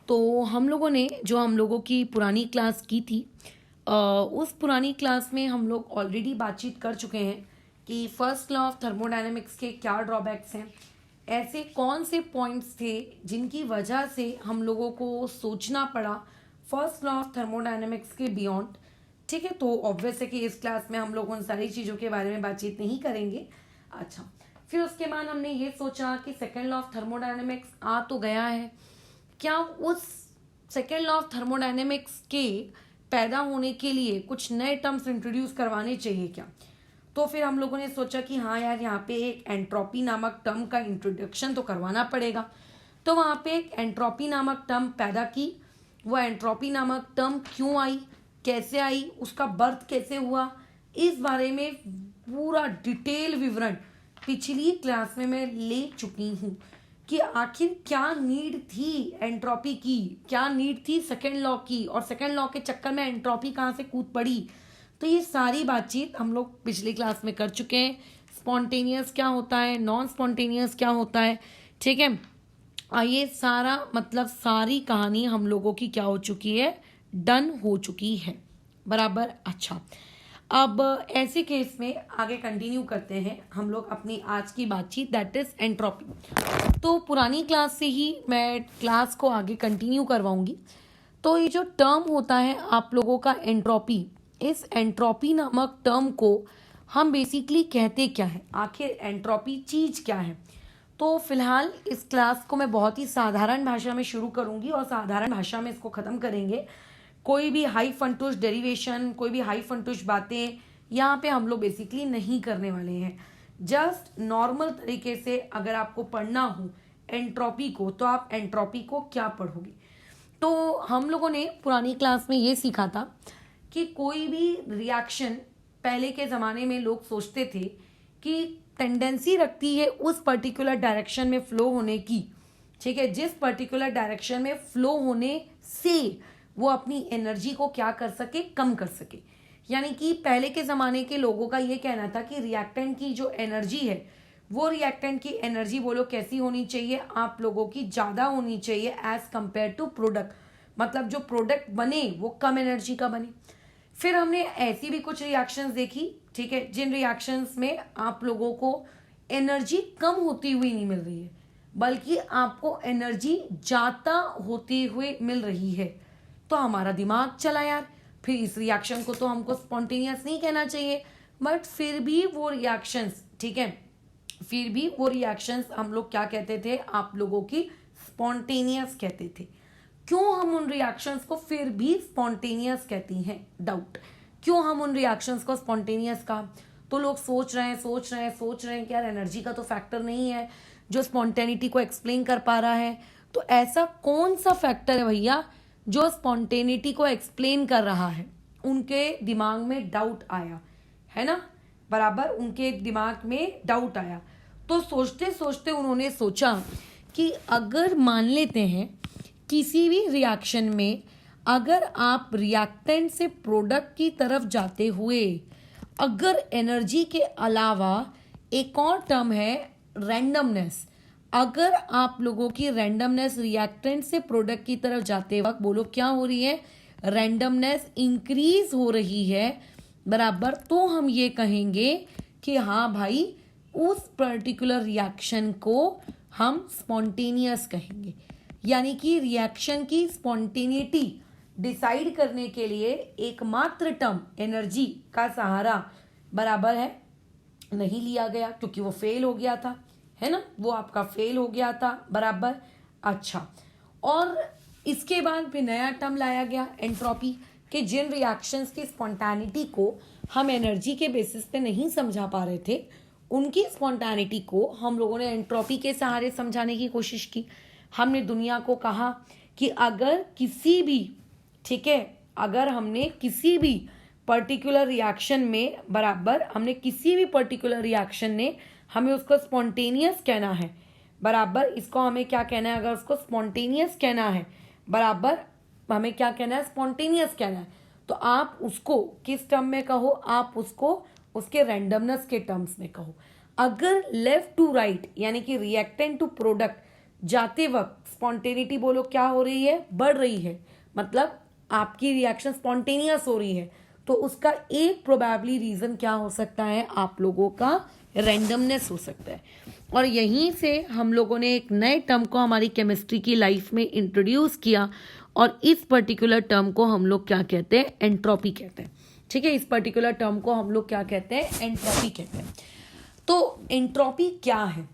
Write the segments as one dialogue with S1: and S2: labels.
S1: तो हम लोगों ने जो हम लोगों की पुरानी क्लास की थी, उस पुरानी क्लास में हम लोग ऑलरेडी बातचीत कर चुके हैं कि फर्स्ट लॉ ऑफ थर्मोडायनेमिक्स के क्या ड्रॉबैक्स हैं, ऐसे कौन से पॉइंट्स थे जिनकी वजह से हम लोगों को सोचना पड़ा फर्स्ट लॉ ऑफ थर्मोडायनेमिक्स के बियॉन्ड। ठीक है, तो ऑब्वियस है कि इस क्लास में हम लोग उन सारी चीज़ों के बारे में बातचीत नहीं करेंगे। अच्छा, फिर उसके बाद हमने ये सोचा कि सेकेंड लॉ ऑफ थर्मोडायनेमिक्स आ तो गया है, क्या उस सेकेंड लॉ ऑफ थर्मोडायनेमिक्स के पैदा होने के लिए कुछ नए टर्म्स इंट्रोड्यूस करवाने चाहिए क्या। तो फिर हम लोगों ने सोचा कि हाँ यार, यहाँ पे एक एंट्रोपी नामक टर्म का इंट्रोडक्शन तो करवाना पड़ेगा। तो वहाँ पे एक एंट्रोपी नामक टर्म पैदा की। वो एंट्रोपी नामक टर्म क्यों आई, कैसे आई, उसका बर्थ कैसे हुआ, इस बारे में पूरा डिटेल विवरण पिछली क्लास में मैं ले चुकी हूँ कि आखिर क्या नीड थी एंट्रोपी की, क्या नीड थी सेकेंड लॉ की, और सेकेंड लॉ के चक्कर में एंट्रोपी कहाँ से कूद पड़ी। तो ये सारी बातचीत हम लोग पिछली क्लास में कर चुके हैं। स्पॉन्टेनियस क्या होता है, नॉन स्पॉन्टेनियस क्या होता है, ठीक है। ये सारा मतलब सारी कहानी हम लोगों की क्या हो चुकी है, डन हो चुकी है, बराबर। अच्छा, अब ऐसे केस में आगे कंटिन्यू करते हैं हम लोग अपनी आज की बातचीत, दैट इज एंट्रोपी। तो पुरानी क्लास से ही मैं क्लास को आगे कंटिन्यू करवाऊंगी। तो ये जो टर्म होता है आप लोगों का एंट्रोपी, इस एंट्रोपी नामक टर्म को हम बेसिकली कहते क्या है, आखिर एंट्रोपी चीज क्या है। तो फिलहाल इस क्लास को मैं बहुत ही साधारण भाषा में शुरू करूंगी और साधारण भाषा में इसको ख़त्म करेंगे। कोई भी हाई फंटूश डेरिवेशन, कोई भी हाई फंटूश बातें यहाँ पे हम लोग बेसिकली नहीं करने वाले हैं। जस्ट नॉर्मल तरीके से अगर आपको पढ़ना हो एंट्रोपी को, तो आप एंट्रोपी को क्या पढ़ोगे। तो हम लोगों ने पुरानी क्लास में ये सीखा था कि कोई भी रिएक्शन पहले के ज़माने में लोग सोचते थे कि टेंडेंसी रखती है उस पर्टिकुलर डायरेक्शन में फ्लो होने की, ठीक है, जिस पर्टिकुलर डायरेक्शन में फ्लो होने से वो अपनी एनर्जी को क्या कर सके, कम कर सके। यानी कि पहले के ज़माने के लोगों का ये कहना था कि रिएक्टेंट की जो एनर्जी है, वो रिएक्टेंट की एनर्जी बोलो कैसी होनी चाहिए, आप लोगों की ज़्यादा होनी चाहिए एज कंपेयर टू प्रोडक्ट। मतलब जो प्रोडक्ट बने वो कम एनर्जी का बने। फिर हमने ऐसी भी कुछ रिएक्शंस देखी, ठीक है, जिन रिएक्शंस में आप लोगों को एनर्जी कम होती हुई नहीं मिल रही है, बल्कि आपको एनर्जी ज़्यादा होती हुई मिल रही है। तो हमारा दिमाग चला यार, फिर इस रिएक्शन को तो हमको स्पॉन्टेनियस नहीं कहना चाहिए, बट फिर भी वो रिएक्शंस, ठीक है, फिर भी वो रिएक्शंस हम लोग क्या कहते थे, आप लोगों की स्पॉन्टेनियस कहते थे। क्यों हम उन रिएक्शंस को फिर भी स्पॉन्टेनियस कहती हैं, डाउट, क्यों हम उन रिएक्शंस को स्पॉन्टेनियस कहा। तो लोग सोच रहे हैं कि यार एनर्जी का तो फैक्टर नहीं है जो स्पॉन्टेनिटी को एक्सप्लेन कर पा रहा है। तो ऐसा कौन सा फैक्टर है भैया जो स्पॉन्टेनिटी को एक्सप्लेन कर रहा है। उनके दिमाग में डाउट आया है ना, बराबर, उनके दिमाग में डाउट आया। तो सोचते सोचते उन्होंने सोचा कि अगर मान लेते हैं किसी भी रिएक्शन में अगर आप रिएक्टेंट से प्रोडक्ट की तरफ जाते हुए अगर एनर्जी के अलावा एक और टर्म है रैंडमनेस, अगर आप लोगों की रैंडमनेस रिएक्टेंट से प्रोडक्ट की तरफ जाते वक्त बोलो क्या हो रही है, रैंडमनेस इंक्रीज हो रही है, बराबर, तो हम ये कहेंगे कि हाँ भाई उस पर्टिकुलर रिएक्शन को हम स्पॉन्टेनियस कहेंगे। यानी कि रिएक्शन की स्पॉन्टेनिटी डिसाइड करने के लिए एकमात्र टर्म एनर्जी का सहारा बराबर है नहीं लिया गया, क्योंकि वो फेल हो गया था, है ना, वो आपका फेल हो गया था, बराबर। अच्छा, और इसके बाद फिर नया टर्म लाया गया एंट्रोपी, कि जिन रिएक्शंस की स्पॉन्टेनिटी को हम एनर्जी के बेसिस पे नहीं समझा पा रहे थे, उनकी स्पॉन्टेनिटी को हम लोगों ने एंट्रोपी के सहारे समझाने की कोशिश की। हमने दुनिया को कहा कि अगर किसी भी, ठीक है, अगर हमने किसी भी पर्टिकुलर रिएक्शन में, बराबर, हमने किसी भी पर्टिकुलर रिएक्शन ने हमें उसको स्पॉन्टेनियस कहना है, बराबर, इसको हमें क्या कहना है, अगर उसको स्पॉन्टेनियस कहना है, बराबर, हमें क्या कहना है, स्पॉन्टेनियस कहना है, तो आप उसको किस टर्म में कहो, आप उसको उसके रैंडमनेस के टर्म्स में कहो। अगर लेफ्ट टू राइट यानी कि रिएक्टेंट टू प्रोडक्ट जाते वक्त स्पॉन्टेनिटी बोलो क्या हो रही है, बढ़ रही है, मतलब आपकी रिएक्शन स्पॉन्टेनियस हो रही है, तो उसका एक प्रोबेबली रीजन क्या हो सकता है, आप लोगों का रैंडमनेस हो सकता है। और यहीं से हम लोगों ने एक नए टर्म को हमारी केमिस्ट्री की लाइफ में इंट्रोड्यूस किया, और इस पर्टिकुलर टर्म को हम लोग क्या कहते हैं, एंट्रोपी कहते हैं। ठीक है, इस पर्टिकुलर टर्म को हम लोग क्या कहते हैं, एंट्रोपी कहते हैं। तो एंट्रोपी क्या है,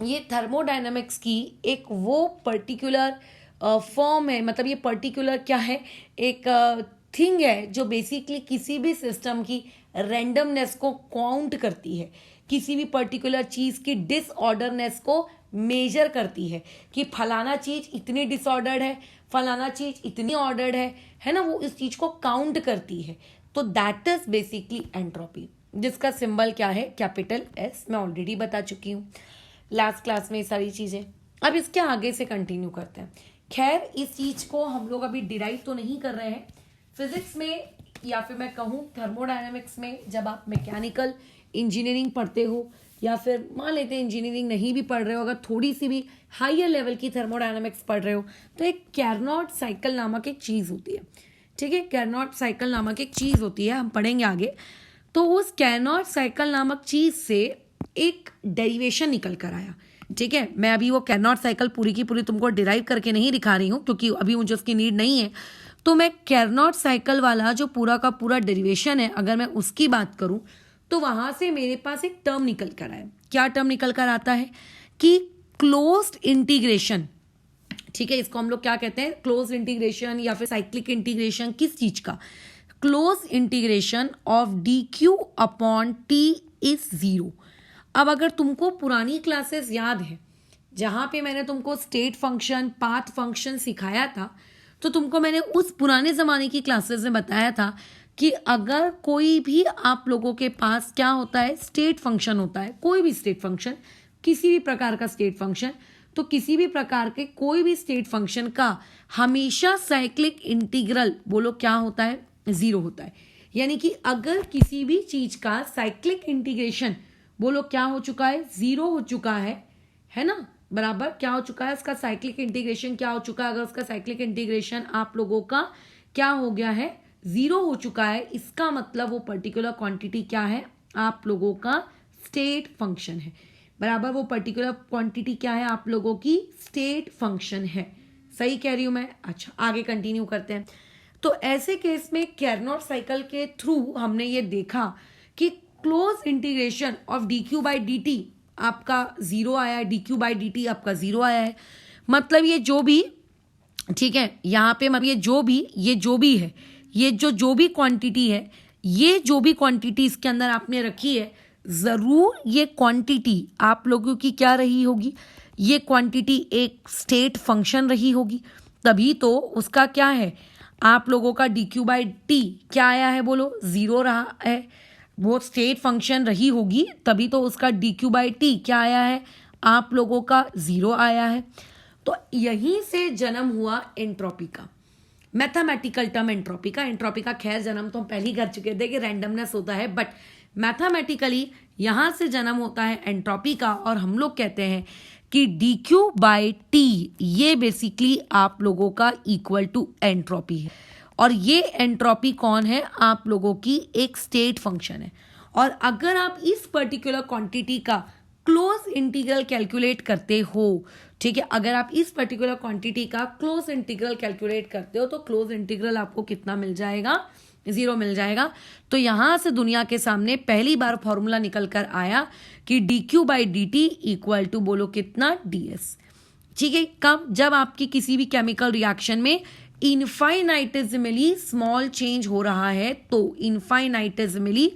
S1: ये थर्मोडायनामिक्स की एक वो पर्टिकुलर फॉर्म है, मतलब ये पर्टिकुलर क्या है, एक थिंग है जो बेसिकली किसी भी सिस्टम की रैंडमनेस को काउंट करती है, किसी भी पर्टिकुलर चीज की डिसऑर्डरनेस को मेजर करती है कि फलाना चीज इतनी डिसऑर्डर्ड है, फलाना चीज इतनी ऑर्डर्ड है ना, वो इस चीज को काउंट करती है। तो दैट इज बेसिकली एंट्रोपी, जिसका सिंबल क्या है, कैपिटल एस। मैं ऑलरेडी बता चुकी हूँ लास्ट क्लास में ये सारी चीजें। अब इसके आगे से कंटिन्यू करते हैं। खैर, इस चीज को हम लोग अभी डिराइव तो नहीं कर रहे हैं फिजिक्स में, या फिर मैं कहूँ थर्मोडायनेमिक्स में। जब आप मैकेनिकल इंजीनियरिंग पढ़ते हो, या फिर मान लेते हैं इंजीनियरिंग नहीं भी पढ़ रहे हो, अगर थोड़ी सी भी हायर लेवल की थर्मोडायनेमिक्स पढ़ रहे हो, तो एक कैरनॉट साइकिल नामक एक चीज होती है। ठीक है, कैरनॉट साइकिल नामक एक चीज होती है, हम पढ़ेंगे आगे। तो उस कैरनॉट साइकिल नामक चीज से एक डेरिवेशन निकल कर आया। ठीक है, मैं अभी वो कैरनॉट साइकिल पूरी की पूरी तुमको डिराइव करके नहीं दिखा रही हूँ, क्योंकि अभी मुझे उसकी नीड नहीं है। तो मैं कैरनॉट साइकिल वाला जो पूरा का पूरा डेरिवेशन है, अगर मैं उसकी बात करूं, तो वहां से मेरे पास एक टर्म निकल कर आया। क्या टर्म निकल कर आता है कि क्लोज्ड इंटीग्रेशन। ठीक है, इसको हम लोग क्या कहते हैं, क्लोज्ड इंटीग्रेशन या फिर साइक्लिक इंटीग्रेशन। किस चीज का, close integration of D Q upon T is 0। अब अगर तुमको पुरानी क्लासेस याद है, जहां पे मैंने तुमको स्टेट फंक्शन, पाथ फंक्शन सिखाया था, तो तुमको मैंने उस पुराने जमाने की क्लासेस में बताया था कि अगर कोई भी आप लोगों के पास क्या होता है, स्टेट फंक्शन होता है, कोई भी स्टेट फंक्शन, किसी भी प्रकार का स्टेट फंक्शन, तो किसी भी प्रकार के कोई भी स्टेट फंक्शन का हमेशा साइक्लिक इंटीग्रल बोलो क्या होता है, 0 होता है। यानी कि अगर किसी भी चीज का साइक्लिक इंटीग्रेशन बोलो क्या हो चुका है, 0 हो चुका है ना, बराबर क्या हो चुका है, उसका साइक्लिक इंटीग्रेशन क्या हो चुका है, अगर उसका साइक्लिक इंटीग्रेशन आप लोगों का क्या हो गया है, 0 हो चुका है, इसका मतलब वो पर्टिकुलर क्वांटिटी क्या है, आप लोगों का स्टेट फंक्शन है। बराबर, वो पर्टिकुलर क्वांटिटी क्या है, आप लोगों की स्टेट फंक्शन है। सही कह रही हूं मैं? अच्छा, आगे कंटिन्यू करते हैं। तो ऐसे केस में कैरनॉट साइकिल के थ्रू हमने ये देखा कि close integration of D Q by D T आपका 0 आया है, D Q by D T आपका 0 आया है। मतलब ये जो भी, ठीक है, यहाँ पे मतलब ये जो भी है, ये जो भी क्वांटिटी है, ये जो भी क्वांटिटी इसके अंदर आपने रखी है, जरूर ये क्वांटिटी आप लोगों की क्या रही होगी, ये क्वांटिटी एक स्टेट फंक्शन रही होगी। तभी तो उसका क्या है, आप लोगों का डी क्यू बाई टी क्या आया है, बोलो 0 रहा है, वो स्टेट फंक्शन रही होगी, तभी तो उसका डी क्यू बाई टी क्या आया है, आप लोगों का 0 आया है। तो यहीं से जन्म हुआ एंट्रोपी का, मैथमेटिकल टर्म एंट्रोपी का। एंट्रोपी का खैर जन्म तो हम पहले ही कर चुके थे कि रैंडमनेस होता है, बट मैथमेटिकली यहां से जन्म होता है एंट्रोपी का, और हम लोग कहते हैं कि डी क्यू बाई टी ये बेसिकली आप लोगों का इक्वल टू एंट्रोपी है। और ये एंट्रोपी कौन है, आप लोगों की एक स्टेट फंक्शन है। और अगर आप इस पर्टिकुलर क्वांटिटी का क्लोज इंटीग्रल कैलकुलेट करते हो, ठीक है, अगर आप इस पर्टिकुलर क्वांटिटी का क्लोज इंटीग्रल कैलकुलेट करते हो, तो क्लोज इंटीग्रल आपको कितना मिल जाएगा, 0 मिल जाएगा। तो यहां से दुनिया के सामने पहली बार फॉर्मूला निकल कर आया कि D Q by D T equal to बोलो कितना, डी एस। ठीक है, कब, जब आपकी किसी भी केमिकल रिएक्शन में इनफाइनाइटेसिमली स्मॉल चेंज हो रहा है, तो इनफाइनाइटेसिमली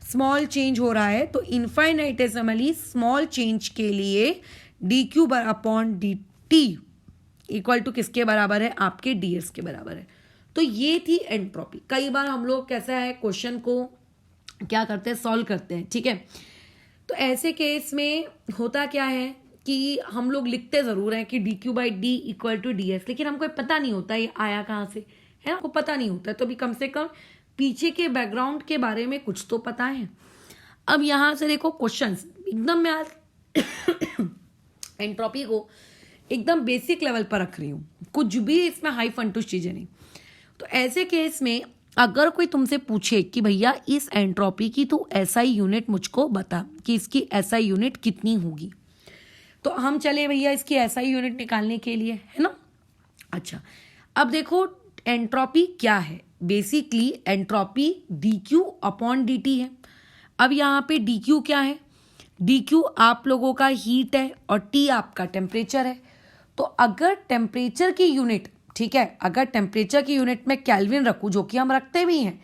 S1: स्मॉल चेंज हो रहा है, तो इनफाइनाइटेसिमली स्मॉल चेंज के लिए D Q upon D T equal to किसके बराबर है, आपके डी एस के बराबर है। तो ये थी एंट्रोपी। कई बार हम लोग कैसा है, क्वेश्चन को क्या करते हैं, सॉल्व करते हैं। ठीक है, तो ऐसे केस में होता क्या है कि हम लोग लिखते जरूर हैं कि D Q by D equal to D S, लेकिन हमको पता नहीं होता ये आया कहाँ से, है ना, हमको पता नहीं होता। तो भी कम से कम पीछे के बैकग्राउंड के बारे में कुछ तो पता है। अब यहां से देखो क्वेश्चंस एकदम मैं आज एंट्रोपी को एकदम बेसिक लेवल पर रख रही हूँ, कुछ भी इसमें हाई फंटूस चीजें नहीं। तो ऐसे केस में अगर कोई तुमसे पूछे कि भैया इस एंट्रोपी की तू एसआई यूनिट मुझको बता कि इसकी एसआई यूनिट कितनी होगी, तो हम चले भैया इसकी एसआई यूनिट निकालने के लिए, है ना। अच्छा, अब देखो एंट्रोपी क्या है। Basically entropy dq upon dt है। अब यहाँ पे dq क्या है, dq आप लोगों का हीट है और t आपका टेम्परेचर है। तो अगर टेम्परेचर की यूनिट, ठीक है, अगर टेम्परेचर की यूनिट में केल्विन रखूँ, जो कि हम रखते भी हैं,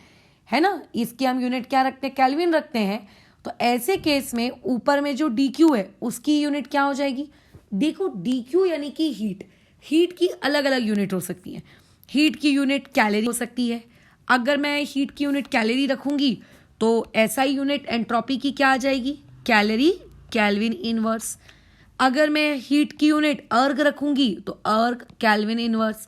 S1: है ना, इसकी हम यूनिट क्या रखते हैं, केल्विन रखते हैं। तो ऐसे केस में ऊपर में जो dq है उसकी यूनिट क्या हो जाएगी, देखो dq यानी कि हीट, हीट की अलग अलग यूनिट हो सकती है। हीट की यूनिट कैलोरी हो सकती है। अगर मैं हीट की यूनिट कैलोरी रखूंगी तो एसआई यूनिट एंट्रोपी की क्या आ जाएगी, कैलोरी केल्विन इनवर्स। अगर मैं हीट की यूनिट अर्ग रखूंगी तो अर्ग केल्विन इनवर्स।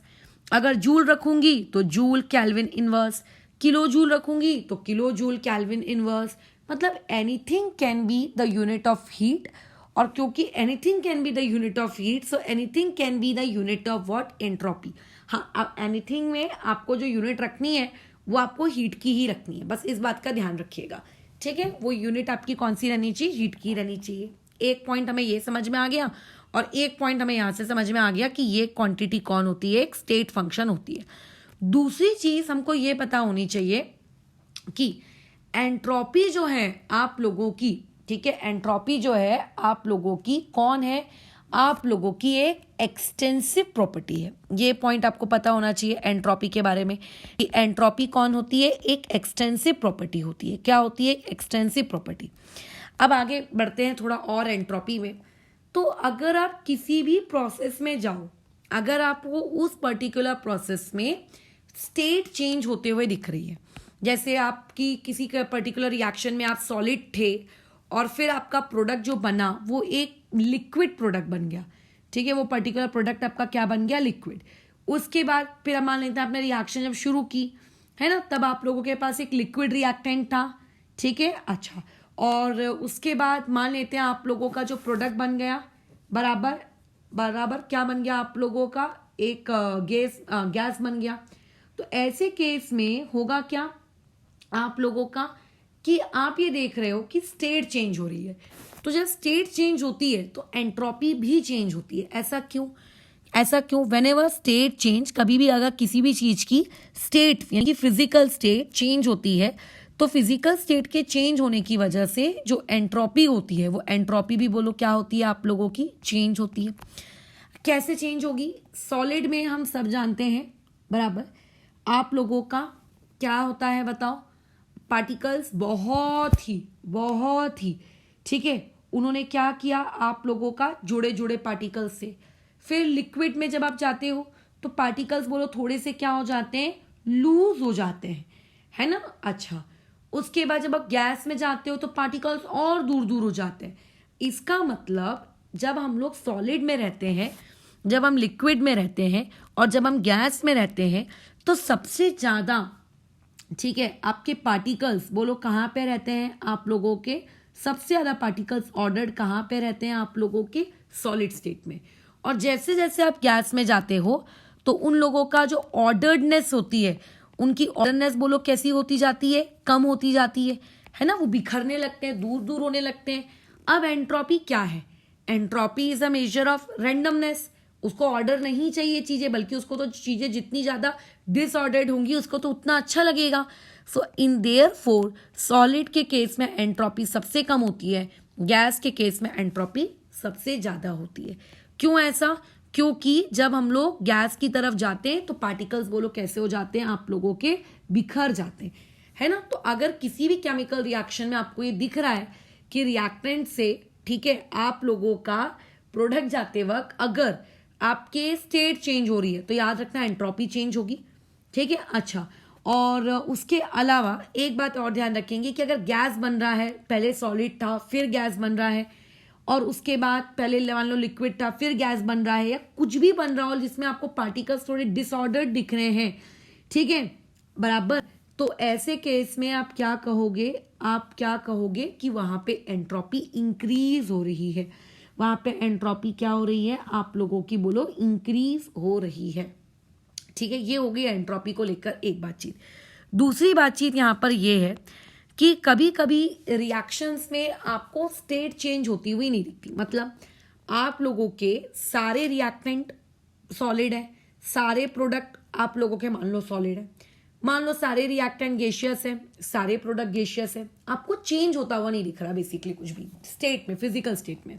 S1: अगर जूल रखूंगी तो joule kelvin inverse. Kilo joule रखूंगी तो किलो जूल केल्विन इनवर्स। मतलब anything can be the unit of heat, और क्योंकि anything can be the unit of heat, so anything can be the unit of what, entropy. हाँ, अब anything में आपको जो यूनिट रखनी है वो आपको हीट की ही रखनी है, बस इस बात का ध्यान रखिएगा, ठीक है। वो यूनिट आपकी कौन सी रहनी चाहिए, हीट की रहनी चाहिए। एक पॉइंट हमें ये समझ में आ गया, और एक पॉइंट हमें यहाँ से समझ में आ गया कि ये क्वांटिटी कौन होती है, एक स्टेट फंक्शन होती है। दूसरी चीज हमको ये पता होनी चाहिए कि एंट्रोपी जो है आप लोगों की, ठीक है, एंट्रोपी जो है आप लोगों की कौन है, आप लोगों की एक एक्सटेंसिव प्रॉपर्टी है। ये पॉइंट आपको पता होना चाहिए एंट्रोपी के बारे में कि एंट्रोपी कौन होती है, एक एक्सटेंसिव प्रॉपर्टी होती है। क्या होती है, एक्सटेंसिव प्रॉपर्टी। अब आगे बढ़ते हैं थोड़ा और एंट्रोपी में। तो अगर आप किसी भी प्रोसेस में जाओ, अगर आपको उस पर्टिकुलर प्रोसेस में स्टेट चेंज होते हुए दिख रही है, जैसे आपकी किसी का पर्टिकुलर रिएक्शन में आप सॉलिड थे और फिर आपका प्रोडक्ट जो बना वो एक लिक्विड प्रोडक्ट बन गया, ठीक है, वो पर्टिकुलर प्रोडक्ट आपका क्या बन गया, लिक्विड। उसके बाद फिर हम मान लेते हैं आपने रिएक्शन जब शुरू की, है ना, तब आप लोगों के पास एक लिक्विड रिएक्टेंट था, ठीक है। अच्छा, और उसके बाद मान लेते हैं आप लोगों का जो प्रोडक्ट बन गया, बराबर बराबर क्या बन गया आप लोगों का, एक गैस बन गया। तो ऐसे केस में होगा क्या आप लोगों का, कि आप ये देख रहे हो कि स्टेट चेंज हो रही है। तो जब स्टेट चेंज होती है तो एंट्रोपी भी चेंज होती है। ऐसा क्यों, ऐसा क्यों, व्हेनेवर स्टेट चेंज, कभी भी अगर किसी भी चीज की स्टेट यानी कि फिजिकल स्टेट चेंज होती है तो फिजिकल स्टेट के चेंज होने की वजह से जो एंट्रोपी होती है वो एंट्रोपी भी बोलो क्या होती है आप लोगों की, चेंज होती है। कैसे चेंज होगी, सॉलिड में हम सब जानते हैं, बराबर, आप लोगों का क्या होता है बताओ, पार्टिकल्स बहुत ही ठीक है, उन्होंने क्या किया आप लोगों का, जुड़े जुड़े पार्टिकल्स से। फिर लिक्विड में जब आप जाते हो तो पार्टिकल्स बोलो थोड़े से क्या हो जाते हैं, लूज हो जाते हैं, है ना। अच्छा, उसके बाद जब आप गैस में जाते हो तो पार्टिकल्स और दूर दूर हो जाते हैं। इसका मतलब जब हम लोग सॉलिड में रहते हैं, जब हम लिक्विड में रहते हैं और जब हम गैस में रहते हैं तो सबसे ज्यादा, ठीक है, आपके पार्टिकल्स बोलो कहाँ पे रहते हैं आप लोगों के, सबसे ज्यादा पार्टिकल्स ऑर्डर्ड कहाँ पे रहते हैं आप लोगों के, सॉलिड स्टेट में। और जैसे जैसे आप गैस में जाते हो तो उन लोगों का जो ऑर्डर्डनेस होती है, उनकी ऑर्डरनेस बोलो कैसी होती जाती है, कम होती जाती है ना, वो बिखरने लगते हैं, दूर दूर होने लगते हैं। अब एंट्रोपी क्या है, entropy is a measure of randomness. उसको ऑर्डर नहीं चाहिए चीजें, बल्कि उसको तो चीजें जितनी ज्यादा डिसऑर्डर्ड होंगी उसको तो उतना अच्छा लगेगा। सो इन देयरफॉर सॉलिड के केस में एंट्रोपी सबसे कम होती है, गैस के केस में एंट्रोपी सबसे ज्यादा होती है। क्यों ऐसा, क्योंकि जब हम लोग गैस की तरफ जाते हैं तो पार्टिकल्स बोलो कैसे हो जाते हैं आप लोगों के, बिखर जाते हैं, है ना। तो अगर किसी भी केमिकल रिएक्शन में आपको ये दिख रहा है कि रिएक्टेंट से, ठीक है, आप लोगों का प्रोडक्ट जाते वक्त अगर आपके स्टेट चेंज हो रही है तो याद रखना एंट्रोपी चेंज होगी, ठीक है। अच्छा, और उसके अलावा एक बात और ध्यान रखेंगे कि अगर गैस बन रहा है, पहले सॉलिड था फिर गैस बन रहा है, और उसके बाद पहले मान लो लिक्विड था फिर गैस बन रहा है, या कुछ भी बन रहा हो जिसमें आपको पार्टिकल्स थोड़े डिसऑर्डर्ड दिख रहे हैं, ठीक है, बराबर, तो ऐसे केस में आप क्या कहोगे, आप क्या कहोगे कि वहां पे एंट्रोपी इंक्रीज हो रही है। वहाँ पे एंट्रोपी क्या हो रही है आप लोगों की, बोलो, इंक्रीज हो रही है। ठीक है, ये हो गई एंट्रोपी को लेकर एक बातचीत। दूसरी बातचीत यहाँ पर ये है कि कभी कभी रिएक्शंस में आपको स्टेट चेंज होती हुई नहीं दिखती। मतलब आप लोगों के सारे रिएक्टेंट सॉलिड है, सारे प्रोडक्ट आप लोगों के मान लो सॉलिड है, मान लो सारे रिएक्टेंट गैसियस है, सारे प्रोडक्ट गैसियस है, आपको चेंज होता हुआ नहीं दिख रहा बेसिकली कुछ भी स्टेट में, फिजिकल स्टेट में।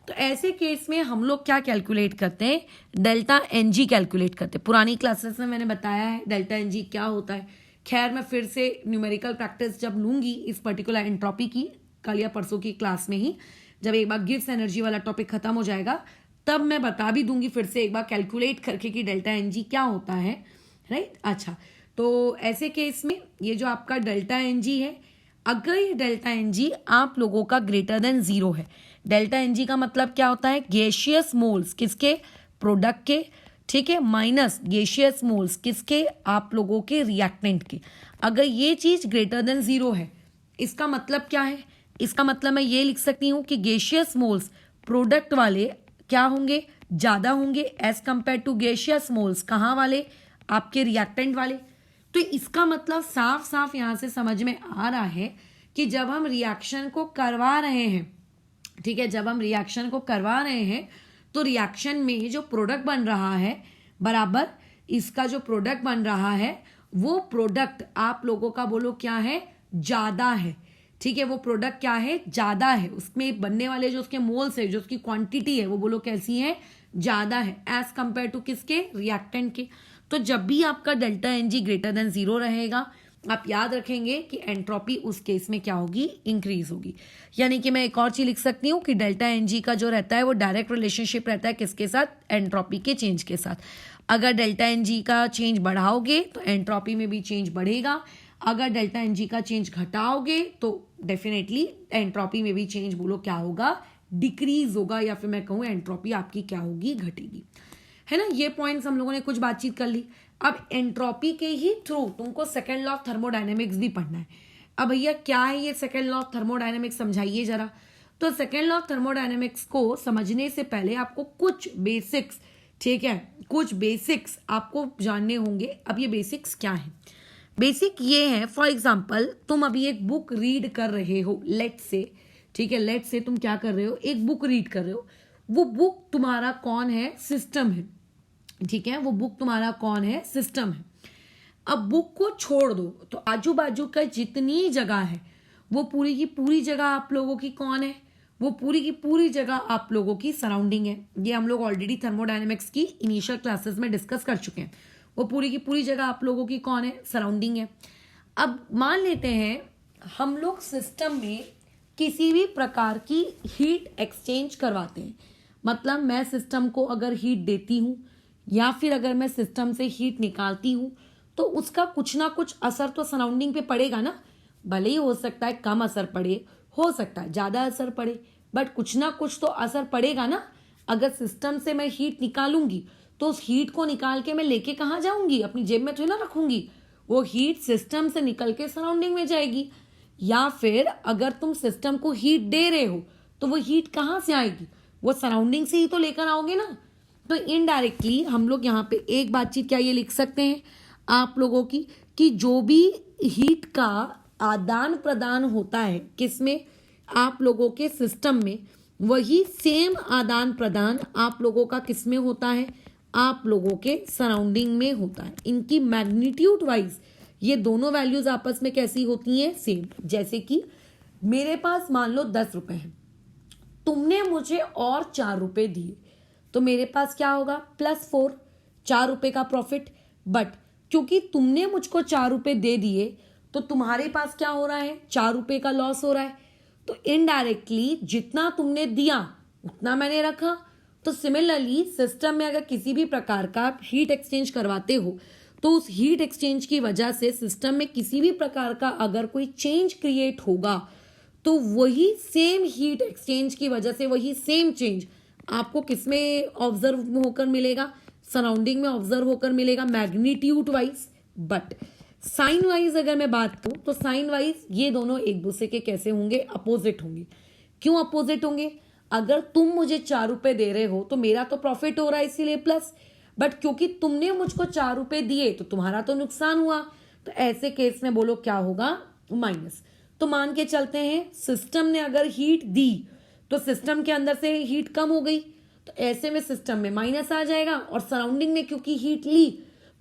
S1: तो ऐसे केस में हम लोग क्या कैलकुलेट करते हैं, डेल्टा एनजी कैलकुलेट करते हैं। पुरानी क्लासेस में मैंने बताया है डेल्टा एनजी क्या होता है। खैर मैं फिर से न्यूमेरिकल प्रैक्टिस जब लूंगी इस पर्टिकुलर एंट्रोपी की, कल या परसों की क्लास में ही, जब एक बार गिव्स एनर्जी वाला टॉपिक खत्म हो जाएगा, तब मैं बता भी दूंगी फिर से एक बार कैलकुलेट करके कि डेल्टा एनजी क्या होता है, राइट। अच्छा, तो ऐसे केस में ये जो आपका डेल्टा एनजी है, अगर ये डेल्टा एनजी आप लोगों का ग्रेटर देन 0 है, डेल्टा एनजी का मतलब क्या होता है, गैसियस मोल्स किसके, प्रोडक्ट के, ठीक है, माइनस गैसियस मोल्स किसके, आप लोगों के रिएक्टेंट के। अगर ये चीज ग्रेटर देन 0 है, इसका मतलब क्या है, इसका मतलब मैं ये लिख सकती हूं कि गैसियस मोल्स प्रोडक्ट वाले क्या होंगे, ज्यादा होंगे as compared to gaseous moles कहाँ वाले, आपके रिएक्टेंट वाले। तो इसका मतलब साफ साफ यहां से समझ में आ रहा है कि जब हम रिएक्शन को करवा रहे हैं, ठीक है, जब हम रिएक्शन को करवा रहे हैं तो रिएक्शन में जो प्रोडक्ट बन रहा है बराबर, इसका जो प्रोडक्ट बन रहा है वो प्रोडक्ट आप लोगों का बोलो क्या है, ज्यादा है। ठीक है, वो प्रोडक्ट क्या है, ज्यादा है, उसमें बनने वाले जो उसके मोल्स है, जो उसकी क्वांटिटी है, वो बोलो कैसी है, ज्यादा है एज कंपेयर टू किसके, रिएक्टेंट के। तो जब भी आपका डेल्टा एनजी ग्रेटर देन 0 रहेगा, आप याद रखेंगे कि एंट्रोपी उस केस में क्या होगी, इंक्रीज होगी। यानी कि मैं एक और चीज लिख सकती हूँ कि डेल्टा एनजी का जो रहता है वो डायरेक्ट रिलेशनशिप रहता है किसके साथ, एंट्रोपी के चेंज के साथ। अगर डेल्टा एनजी का चेंज बढ़ाओगे तो एंट्रोपी में भी चेंज बढ़ेगा, अगर डेल्टा एनजी का चेंज घटाओगे तो डेफिनेटली एंट्रोपी में भी चेंज बोलो क्या होगा, डिक्रीज होगा, या फिर मैं कहूँ एंट्रोपी आपकी क्या होगी, घटेगी, है ना। ये पॉइंट्स हम लोगों ने कुछ बातचीत कर ली। अब एंट्रोपी के ही थ्रू तुमको सेकेंड लॉ ऑफ थर्मोडायनेमिक्स भी पढ़ना है। अब भैया क्या है ये सेकेंड लॉ ऑफ थर्मोडायनेमिक्स, समझाइए जरा। तो सेकेंड लॉ ऑफ थर्मोडायनेमिक्स को समझने से पहले आपको कुछ बेसिक्स, ठीक है, कुछ बेसिक्स आपको जानने होंगे। अब ये बेसिक्स क्या है, बेसिक ये है, फॉर एग्जाम्पल तुम अभी एक बुक रीड कर रहे हो, लेट से, ठीक है, लेट से तुम क्या कर रहे हो, एक बुक रीड कर रहे हो। वो बुक तुम्हारा कौन है, सिस्टम है, ठीक है, वो बुक तुम्हारा कौन है, सिस्टम है। अब बुक को छोड़ दो तो आजू बाजू का जितनी जगह है वो पूरी की पूरी जगह आप लोगों की कौन है, वो पूरी की पूरी जगह आप लोगों की सराउंडिंग है। ये हम लोग ऑलरेडी थर्मोडायनेमिक्स की इनिशियल क्लासेस में डिस्कस कर चुके हैं। वो पूरी की पूरी जगह आप लोगों की कौन है, सराउंडिंग है। अब मान लेते हैं हम लोग सिस्टम में किसी भी प्रकार की हीट एक्सचेंज करवाते हैं, मतलब मैं सिस्टम को अगर हीट देती हूँ या फिर अगर मैं सिस्टम से हीट निकालती हूँ तो उसका कुछ ना कुछ असर तो सराउंडिंग पे पड़ेगा ना। भले ही हो सकता है कम असर पड़े, हो सकता है ज़्यादा असर पड़े, बट कुछ ना कुछ तो असर पड़ेगा ना। अगर सिस्टम से मैं हीट निकालूंगी तो उस हीट को निकाल के मैं लेके कहाँ जाऊंगी, अपनी जेब में थोड़ी ना रखूंगी। वो हीट सिस्टम से निकल के सराउंडिंग में जाएगी। या फिर अगर तुम सिस्टम को हीट दे रहे हो तो वो हीट कहाँ से आएगी, वो सराउंडिंग से ही तो लेकर आओगे ना। तो इनडायरेक्टली हम लोग यहाँ पे एक बातचीत क्या ये लिख सकते हैं आप लोगों की, कि जो भी हीट का आदान प्रदान होता है किसमें, आप लोगों के सिस्टम में, वही सेम आदान प्रदान आप लोगों का किसमें होता है, आप लोगों के सराउंडिंग में होता है। इनकी मैग्नीट्यूड वाइज ये दोनों वैल्यूज आपस में कैसी होती हैं, सेम। जैसे कि मेरे पास मान लो 10 रुपए हैं, तुमने मुझे और 4 रुपए दिए तो मेरे पास क्या होगा, +4, 4 रुपए का प्रॉफिट। बट क्योंकि तुमने मुझको 4 रुपए दे दिए तो तुम्हारे पास क्या हो रहा है, 4 रुपए का लॉस हो रहा है। तो इनडायरेक्टली जितना तुमने दिया उतना मैंने रखा। तो सिमिलरली सिस्टम में अगर किसी भी प्रकार का हीट एक्सचेंज करवाते हो तो उस हीट एक्सचेंज की वजह से सिस्टम में किसी भी प्रकार का अगर कोई चेंज क्रिएट होगा तो वही सेम हीट एक्सचेंज की वजह से वही सेम चेंज आपको किसमें ऑब्जर्व होकर मिलेगा, सराउंडिंग में ऑब्जर्व होकर मिलेगा, magnitude wise. But sign wise अगर मैं बात करूं तो साइन वाइज ये दोनों एक दूसरे के कैसे होंगे, अपोजिट होंगे। क्यों अपोजिट होंगे, अगर तुम मुझे 4 रुपए दे रहे हो तो मेरा तो प्रॉफिट हो रहा है इसीलिए प्लस, बट क्योंकि तुमने मुझको 4 रुपए दिए तो तुम्हारा तो नुकसान हुआ, तो ऐसे केस में बोलो क्या होगा, माइनस। तो मान के चलते हैं सिस्टम ने अगर हीट दी तो सिस्टम के अंदर से हीट कम हो गई, तो ऐसे में सिस्टम में माइनस आ जाएगा, और सराउंडिंग ने क्योंकि हीट ली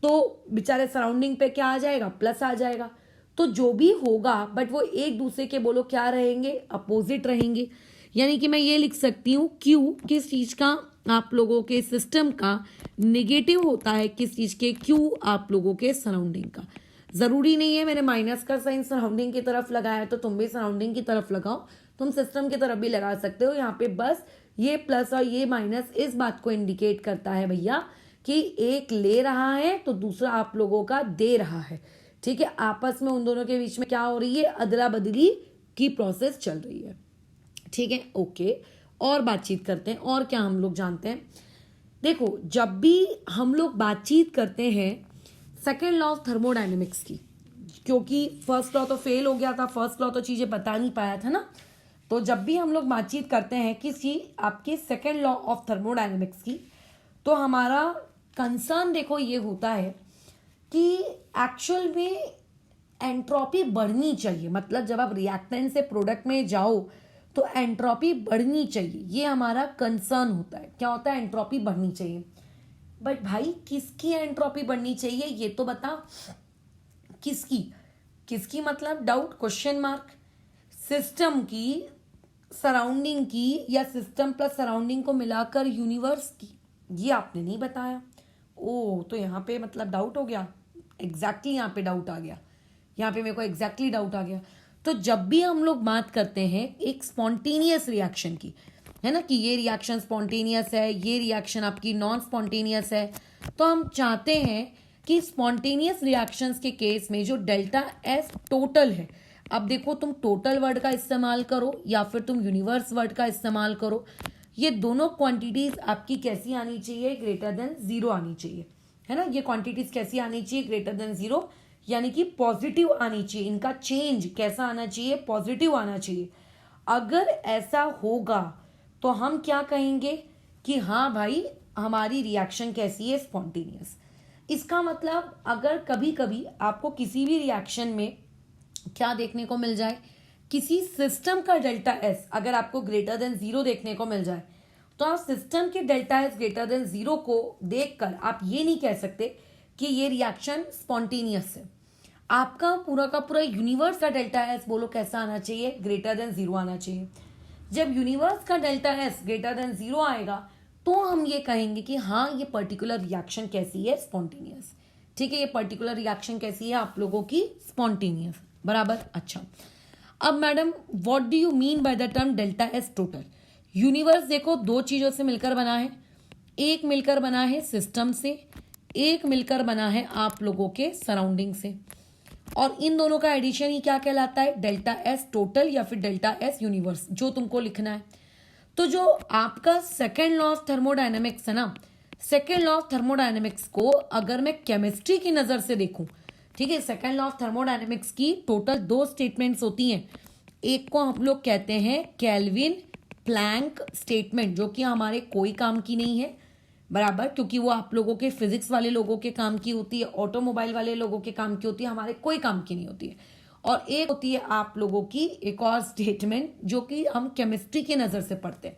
S1: तो बेचारे सराउंडिंग पे क्या आ जाएगा, प्लस आ जाएगा। तो जो भी होगा बट वो एक दूसरे के बोलो क्या रहेंगे, अपोजिट रहेंगे। यानी कि मैं ये लिख सकती हूँ क्यू किस चीज का, आप लोगों के सिस्टम का नेगेटिव होता है, किस चीज के, क्यू आप लोगों के सराउंडिंग का। जरूरी नहीं है मैंने माइनस का साइन सराउंडिंग की तरफ लगाया तो तुम भी सराउंडिंग की तरफ लगाओ, तुम सिस्टम की तरफ भी लगा सकते हो। यहाँ पे बस ये प्लस और ये माइनस इस बात को इंडिकेट करता है भैया कि एक ले रहा है तो दूसरा आप लोगों का दे रहा है। ठीक है, आपस में उन दोनों के बीच में क्या हो रही है, अदला बदली की प्रोसेस चल रही है। ठीक है, ओके, और बातचीत करते हैं। और क्या हम लोग जानते हैं, देखो जब भी हम लोग बातचीत करते हैं सेकेंड लॉ ऑफ थर्मोडाइनमिक्स की, क्योंकि फर्स्ट लॉ तो फेल हो गया था, फर्स्ट लॉ तो चीजें बता नहीं पाया था ना, तो जब भी हम लोग बातचीत करते हैं किसी आपके सेकेंड लॉ ऑफ थर्मोडाइनमिक्स की, तो हमारा कंसर्न देखो ये होता है कि एक्चुअल में एंट्रोपी बढ़नी चाहिए। मतलब जब आप रिएक्टेंट से प्रोडक्ट में जाओ तो एंट्रोपी बढ़नी चाहिए, ये हमारा कंसर्न होता है। क्या होता है, एंट्रोपी बढ़नी चाहिए। बट भाई किसकी एंट्रोपी बढ़नी चाहिए ये तो बता, किसकी, किसकी मतलब डाउट, क्वेश्चन मार्क, सिस्टम की, सराउंडिंग की, या सिस्टम प्लस सराउंडिंग को मिलाकर यूनिवर्स की, ये आपने नहीं बताया। ओ तो यहाँ पे मतलब डाउट हो गया, एग्जैक्टली यहाँ पे डाउट आ गया, यहाँ पे मेरे को एग्जैक्टली डाउट आ गया। तो जब भी हम लोग बात करते हैं एक स्पॉन्टेनियस रिएक्शन की, है ना, कि ये रिएक्शन स्पॉन्टेनियस है, ये रिएक्शन आपकी नॉन स्पॉन्टेनियस है, तो हम चाहते हैं कि स्पॉन्टेनियस रिएक्शंस के केस में जो डेल्टा एस टोटल है, अब देखो तुम टोटल वर्ड का इस्तेमाल करो या फिर तुम यूनिवर्स वर्ड का इस्तेमाल करो, ये दोनों क्वांटिटीज आपकी कैसी आनी चाहिए, ग्रेटर देन 0 आनी चाहिए, है ना। ये क्वांटिटीज कैसी आनी चाहिए, ग्रेटर देन 0, यानी कि पॉजिटिव आनी चाहिए। इनका चेंज कैसा आना चाहिए, पॉजिटिव आना चाहिए। अगर ऐसा होगा तो हम क्या कहेंगे कि हाँ भाई हमारी रिएक्शन कैसी है, स्पॉन्टेनियस। इसका मतलब अगर कभी कभी आपको किसी भी रिएक्शन में क्या देखने को मिल जाए, किसी सिस्टम का डेल्टा एस अगर आपको ग्रेटर देन 0 देखने को मिल जाए, तो आप सिस्टम के डेल्टा एस ग्रेटर देन 0 को देखकर आप ये नहीं कह सकते कि ये रिएक्शन स्पॉन्टेनियस है। आपका पूरा का पूरा यूनिवर्स का डेल्टा एस बोलो कैसा आना चाहिए, ग्रेटर देन 0 आना चाहिए। जब यूनिवर्स का डेल्टा एस ग्रेटर देन 0 आएगा तो हम ये कहेंगे कि हाँ ये पर्टिकुलर रिएक्शन कैसी है, स्पॉन्टेनियस। ठीक है, ये पर्टिकुलर रिएक्शन कैसी है आप लोगों की, स्पॉन्टेनियस, बराबर। अच्छा, अब madam what do you mean by the term delta S total. Universe देखो दो चीजों से मिलकर बना है, एक मिलकर बना है सिस्टम से, एक मिलकर बना है आप लोगों के सराउंडिंग से, और इन दोनों का एडिशन ही क्या कहलाता है, डेल्टा एस टोटल या फिर डेल्टा एस यूनिवर्स, जो तुमको लिखना है। तो जो आपका सेकेंड लॉ ऑफ थर्मोडायनेमिक्स है ना, सेकेंड लॉ ऑफ थर्मोडायनेमिक्स को अगर मैं केमिस्ट्री की नजर से देखूं, ठीक है, सेकेंड लॉ ऑफ थर्मोडायनेमिक्स की टोटल 2 स्टेटमेंट्स होती हैं। एक को हम लोग कहते हैं केल्विन प्लैंक स्टेटमेंट, जो कि हमारे कोई काम की नहीं है, बराबर, क्योंकि वो आप लोगों के फिजिक्स वाले लोगों के काम की होती है, ऑटोमोबाइल वाले लोगों के काम की होती है, हमारे कोई काम की नहीं होती है। और एक होती है आप लोगों की एक और स्टेटमेंट जो कि हम केमिस्ट्री की नजर से पढ़ते हैं।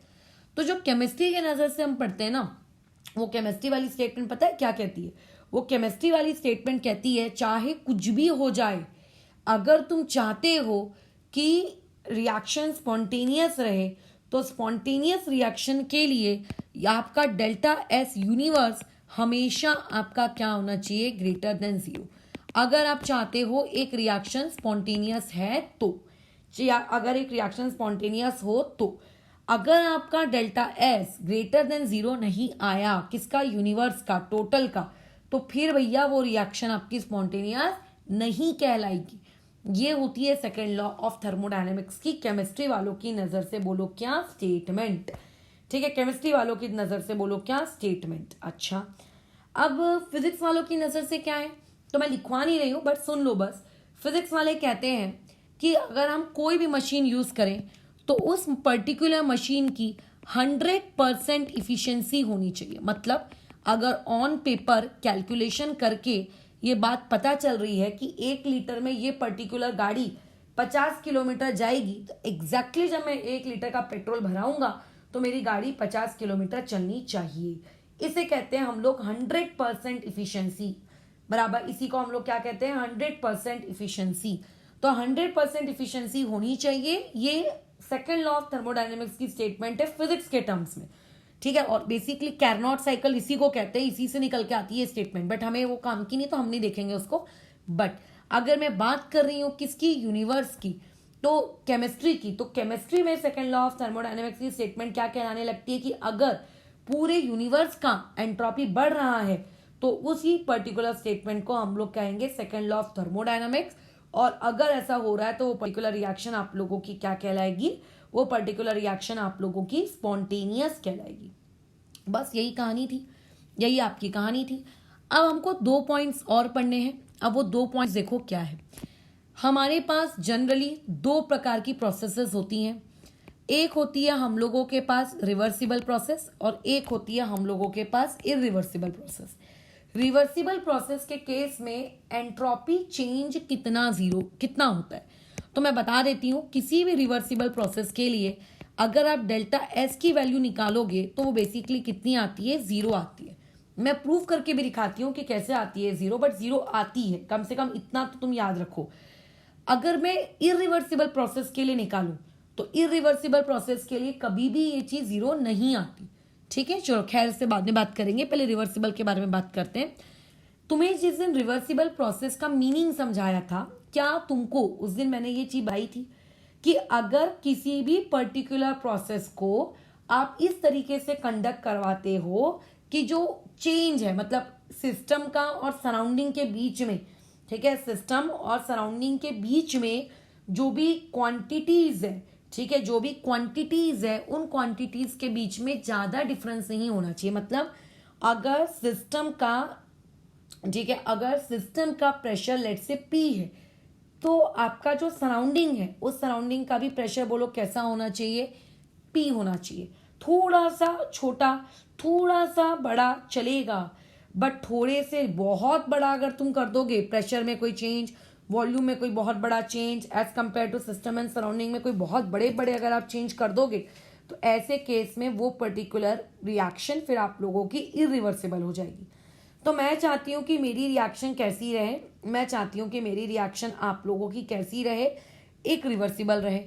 S1: तो जो केमिस्ट्री की नजर से हम पढ़ते हैं ना, वो केमिस्ट्री वाली स्टेटमेंट पता है क्या कहती है, वो केमिस्ट्री वाली स्टेटमेंट कहती है चाहे कुछ भी हो जाए, अगर तुम चाहते हो कि रिएक्शन स्पॉन्टेनियस रहे तो स्पॉन्टेनियस रिएक्शन के लिए आपका डेल्टा एस यूनिवर्स हमेशा आपका क्या होना चाहिए, ग्रेटर देन 0। अगर आप चाहते हो एक रिएक्शन स्पॉन्टेनियस है तो, या अगर एक रिएक्शन स्पॉन्टेनियस हो तो, अगर आपका डेल्टा एस ग्रेटर देन 0 नहीं आया, किसका, यूनिवर्स का, टोटल का, तो फिर भैया वो रिएक्शन आपकी स्पॉन्टेनियस नहीं कहलाएगी। ये होती है सेकेंड लॉ ऑफ थर्मोडायनेमिक्स की केमिस्ट्री वालों की नजर से बोलो क्या, स्टेटमेंट। ठीक है, केमिस्ट्री वालों की नजर से बोलो क्या, स्टेटमेंट। अच्छा, अब फिजिक्स वालों की नजर से क्या है, तो मैं लिखवा नहीं रही हूं बट सुन लो बस। फिजिक्स वाले कहते हैं कि अगर हम कोई भी मशीन यूज करें तो उस पर्टिकुलर मशीन की 100% इफिशिएंसी होनी चाहिए। मतलब अगर ऑन पेपर कैलकुलेशन करके ये बात पता चल रही है कि 1 लीटर में ये पर्टिकुलर गाड़ी 50 किलोमीटर जाएगी, तो एग्जैक्टली जब मैं 1 लीटर का पेट्रोल भराऊंगा तो मेरी गाड़ी 50 किलोमीटर चलनी चाहिए। इसे कहते हैं हम लोग 100% इफिशिएंसी। बराबर इसी को हम लोग क्या कहते हैं, 100% इफिशिएंसी। तो 100% इफिशिएंसी होनी चाहिए। ये सेकेंड लॉ ऑफ थर्मोडायनेमिक्स की स्टेटमेंट है फिजिक्स के टर्म्स में, ठीक है। और बेसिकली कैरनॉट साइकिल इसी को कहते हैं, इसी से निकल के आती है स्टेटमेंट, बट हमें वो काम की नहीं तो हम नहीं देखेंगे उसको। बट अगर मैं बात कर रही हूँ किसकी, यूनिवर्स की, तो केमिस्ट्री की, तो केमिस्ट्री में सेकेंड लॉ ऑफ थर्मोडायनेमिक्स की स्टेटमेंट क्या कहलाने लगती है कि अगर पूरे यूनिवर्स का एंट्रोपी बढ़ रहा है तो उसी पर्टिकुलर स्टेटमेंट को हम लोग कहेंगे सेकेंड लॉ ऑफ थर्मोडायनामिक्स। और अगर ऐसा हो रहा है तो वो पर्टिकुलर रिएक्शन आप लोगों की क्या कहलाएगी, वो पर्टिकुलर रिएक्शन आप लोगों की स्पॉन्टेनियस कहलाएगी। बस यही कहानी थी, यही आपकी कहानी थी। अब हमको 2 पॉइंट्स और पढ़ने हैं। अब वो 2 पॉइंट्स देखो क्या है। हमारे पास जनरली 2 प्रकार की प्रोसेसेस होती हैं। एक होती है हम लोगों के पास रिवर्सिबल प्रोसेस और एक होती है हम लोगों के पास इरिवर्सिबल प्रोसेस। रिवर्सिबल प्रोसेस के केस में एंट्रोपी चेंज कितना होता है, तो मैं बता देती हूँ। किसी भी रिवर्सिबल प्रोसेस के लिए अगर आप डेल्टा एस की वैल्यू निकालोगे तो वो बेसिकली कितनी आती है, 0 आती है। मैं प्रूफ करके भी दिखाती हूँ कि कैसे आती है 0, बट 0 आती है, कम से कम इतना तो तुम याद रखो। अगर मैं इरिवर्सिबल प्रोसेस के लिए निकालूं तो इरिवर्सिबल प्रोसेस के लिए कभी भी ये चीज 0 नहीं आती, ठीक है। चलो खैर से बाद में बात करेंगे, पहले रिवर्सिबल के बारे में बात करते हैं। तुम्हें जिस दिन रिवर्सिबल प्रोसेस का मीनिंग समझाया था, क्या तुमको उस दिन मैंने ये चीज बताई थी कि अगर किसी भी पर्टिकुलर प्रोसेस को आप इस तरीके से कंडक्ट करवाते हो कि जो चेंज है, मतलब सिस्टम का और सराउंडिंग के बीच में, ठीक है, सिस्टम और सराउंडिंग के बीच में जो भी क्वांटिटीज है, ठीक है, जो भी क्वांटिटीज है उन क्वांटिटीज के बीच में ज्यादा डिफरेंस नहीं होना चाहिए। मतलब अगर सिस्टम का, ठीक है, अगर सिस्टम का प्रेशर लेट से पी है तो आपका जो सराउंडिंग है उस सराउंडिंग का भी प्रेशर बोलो कैसा होना चाहिए, पी होना चाहिए। थोड़ा सा छोटा, थोड़ा सा बड़ा चलेगा, बट थोड़े से बहुत बड़ा अगर तुम कर दोगे, प्रेशर में कोई चेंज, वॉल्यूम में कोई बहुत बड़ा change as compared to system and surrounding में कोई बहुत बड़े बड़े अगर आप चेंज कर दोगे, तो ऐसे केस में वो पर्टिकुलर रिएक्शन फिर आप लोगों की इरिवर्सिबल हो जाएगी। तो मैं चाहती हूँ कि मेरी रिएक्शन कैसी रहे, मैं चाहती हूँ कि मेरी रिएक्शन आप लोगों की कैसी रहे, एक रिवर्सिबल रहे।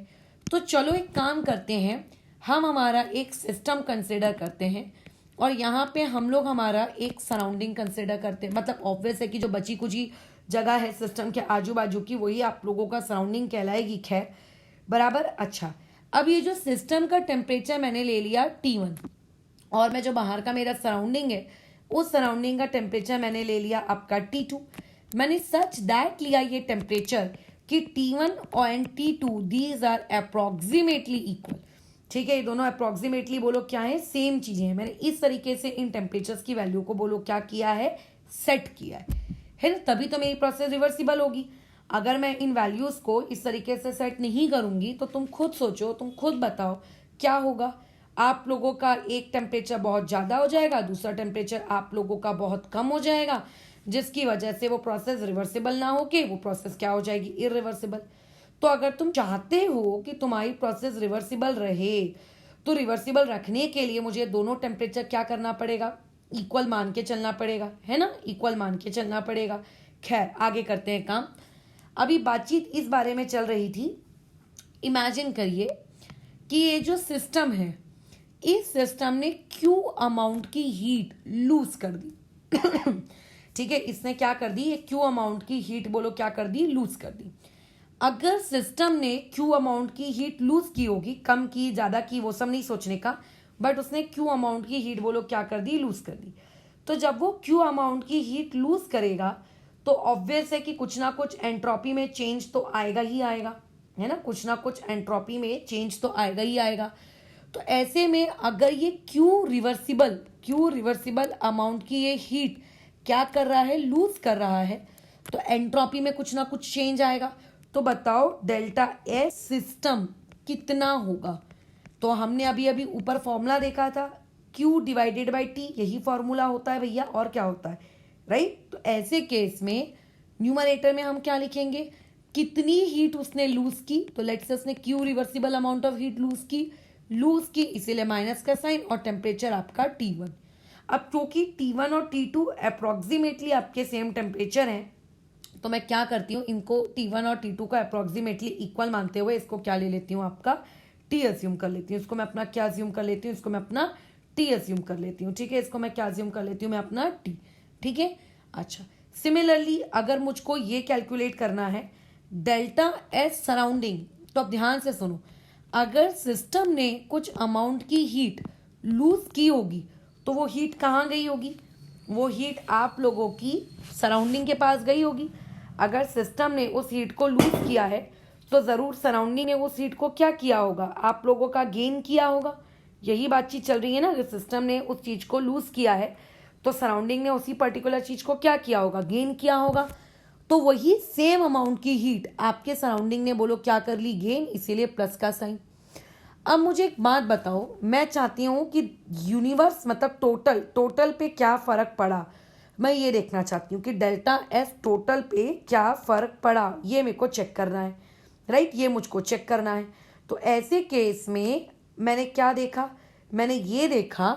S1: तो चलो एक काम करते हैं, हम हमारा एक सिस्टम कंसिडर करते हैं और यहाँ पे हम लोग हमारा एक सराउंडिंग कंसिडर करते हैं। मतलब ऑब्वियस है कि जो बची कुची जगह है सिस्टम के आजू बाजू की, वही आप लोगों का सराउंडिंग कहलाएगी। खैर बराबर। अच्छा, अब ये जो सिस्टम का टेम्परेचर मैंने ले लिया T1 और मैं जो बाहर का मेरा सराउंडिंग है उस सराउंडिंग का टेम्परेचर मैंने ले लिया आपका T2। मैंने सच दैट लिया ये टेम्परेचर कि T1 और T2 these are approximately equal, ठीक है। ये दोनों अप्रोक्सीमेटली बोलो क्या है, सेम चीजें हैं। मैंने इस तरीके से इन टेम्परेचर्स की वैल्यू को बोलो क्या किया है, सेट किया है ना, तभी तो मेरी प्रोसेस रिवर्सिबल होगी। अगर मैं इन वैल्यूज को इस तरीके से सेट नहीं करूंगी तो तुम खुद सोचो, तुम खुद बताओ क्या होगा। आप लोगों का एक टेम्परेचर बहुत ज्यादा हो जाएगा, दूसरा टेम्परेचर आप लोगों का बहुत कम हो जाएगा, जिसकी वजह से वो प्रोसेस रिवर्सिबल ना होके वो प्रोसेस क्या हो जाएगी, इरिवर्सिबल। तो अगर तुम चाहते हो कि तुम्हारी प्रोसेस रिवर्सिबल रहे तो रिवर्सिबल रखने के लिए मुझे दोनों टेम्परेचर क्या करना पड़ेगा, इक्वल मान के चलना पड़ेगा, है ना, इक्वल मान के चलना पड़ेगा। खैर आगे करते हैं काम। अभी बातचीत इस बारे में चल रही थी, इमेजिन करिए कि ये जो सिस्टम है, इस सिस्टम ने क्यू अमाउंट की हीट लूज कर दी ठीक है, इसने क्या कर दी, ये क्यू अमाउंट की हीट बोलो क्या कर दी, लूज कर दी। अगर सिस्टम ने क्यू अमाउंट की हीट लूज की होगी, कम की ज्यादा की वो सब नहीं सोचने का, बट उसने क्यू अमाउंट की हीट बोलो क्या कर दी, लूज कर दी। तो जब वो क्यू अमाउंट की हीट लूज करेगा तो ऑब्वियस है कि कुछ ना कुछ एंट्रोपी में चेंज तो आएगा ही आएगा, है ना, कुछ ना कुछ एंट्रोपी में चेंज तो आएगा ही आएगा। तो ऐसे में अगर ये क्यू रिवर्सिबल अमाउंट की ये हीट क्या कर रहा है, लूज कर रहा है, तो एंट्रोपी में कुछ ना कुछ चेंज आएगा। तो बताओ डेल्टा एस सिस्टम कितना होगा। तो तो हमने अभी अभी ऊपर फॉर्मूला देखा था, Q डिवाइडेड बाई T, यही फॉर्मूला होता है भैया, और क्या होता है, राइट। तो ऐसे केस में न्यूमरेटर में हम क्या लिखेंगे, कितनी हीट उसने लूज की, तो लेट्स से उसने Q reversible amount of heat lose की इसीलिए माइनस का साइन, और टेम्परेचर आपका T1। अब क्योंकि T1 और T2 अप्रोक्सीमेटली आपके सेम टेम्परेचर हैं, तो मैं क्या करती हूँ, इनको T1 और T2 को अप्रोक्सीमेटली इक्वल मानते हुए इसको क्या ले लेती हूँ, आपका T अज्यूम कर लेती हूँ। इसको मैं अपना क्या अज्यूम कर लेती हूँ, इसको मैं अपना T अज्यूम कर लेती हूँ, ठीक है। इसको मैं क्या अज्यूम कर लेती हूँ, मैं अपना T, ठीक है। अच्छा, सिमिलरली अगर मुझको ये कैलकुलेट करना है डेल्टा एस सराउंडिंग, तो अब ध्यान से सुनो, अगर सिस्टम ने कुछ अमाउंट की हीट लूज की होगी तो वो हीट कहाँ गई होगी, वो हीट आप लोगों की सराउंडिंग के पास गई होगी। अगर सिस्टम ने उस हीट को लूज किया है तो ज़रूर सराउंडिंग ने उस हीट को क्या किया होगा, आप लोगों का गेन किया होगा। यही बातचीत चल रही है ना, अगर सिस्टम ने उस चीज़ को लूज किया है तो सराउंडिंग ने उसी पर्टिकुलर चीज़ को क्या किया होगा, गेन किया होगा। तो वही सेम अमाउंट की हीट आपके सराउंडिंग ने बोलो क्या कर ली, गेन, इसीलिए प्लस का साइन। अब मुझे एक बात बताओ, मैं चाहती हूँ कि यूनिवर्स मतलब टोटल पे क्या फ़र्क पड़ा, मैं ये देखना चाहती हूँ कि डेल्टा एस टोटल पे क्या फ़र्क पड़ा, ये मेरे को चेक करना है, राइट, ये मुझको चेक करना है। तो ऐसे केस में मैंने क्या देखा, मैंने ये देखा